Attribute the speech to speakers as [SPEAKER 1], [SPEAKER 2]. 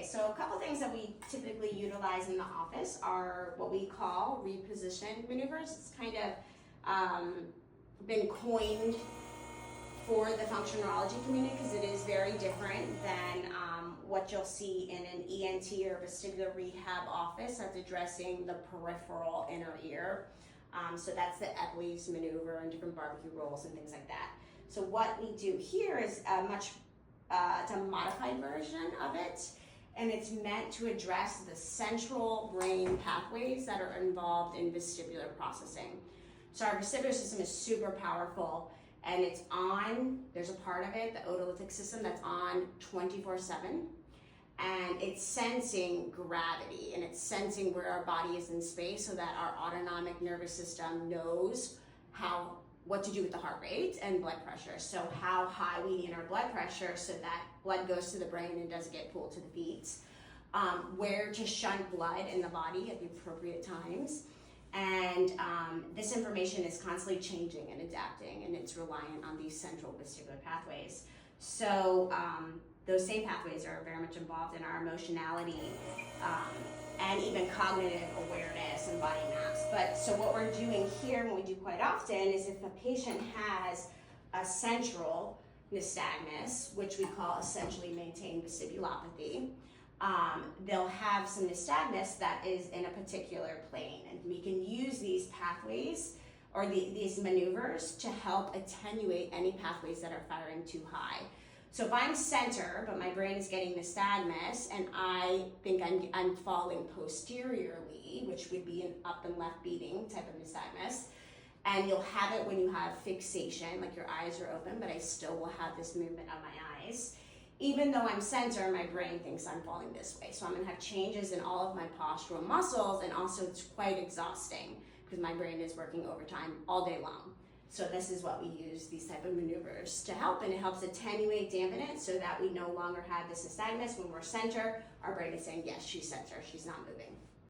[SPEAKER 1] so a couple things that we typically utilize in the office are what we call reposition maneuvers. It's kind of been coined for the functional neurology community because it is very different than what you'll see in an ENT or vestibular rehab office that's addressing the peripheral inner ear. So that's the Epley's maneuver and different barbecue rolls and things like that. So what we do here is it's a modified version of it, and it's meant to address the central brain pathways that are involved in vestibular processing. So our vestibular system is super powerful, and it's on, there's a part of it, the otolytic system, that's on 24/7, and it's sensing gravity, and it's sensing where our body is in space so that our autonomic nervous system knows what to do with the heart rate and blood pressure. So how high we need our blood pressure so that blood goes to the brain and doesn't get pulled to the feet. Where to shunt blood in the body at the appropriate times. And this information is constantly changing and adapting, and it's reliant on these central vestibular pathways. So those same pathways are very much involved in our emotionality and even cognitive awareness and body maps. But so what we're doing here, and what we do quite often, is if a patient has a central nystagmus, which we call essentially maintained vestibulopathy, they'll have some nystagmus that is in a particular plane, and we can use these pathways or these maneuvers to help attenuate any pathways that are firing too high. So if I'm center, but my brain is getting nystagmus, and I think I'm falling posteriorly, which would be an up and left beating type of nystagmus, and you'll have it when you have fixation, like your eyes are open, but I still will have this movement of my eyes. Even though I'm center, my brain thinks I'm falling this way. So I'm gonna have changes in all of my postural muscles, and also it's quite exhausting because my brain is working overtime all day long. So this is what we use, these type of maneuvers to help, and it helps attenuate, dampen it, so that we no longer have this nystagmus. When we're center, our brain is saying, yes, she's center, she's not moving.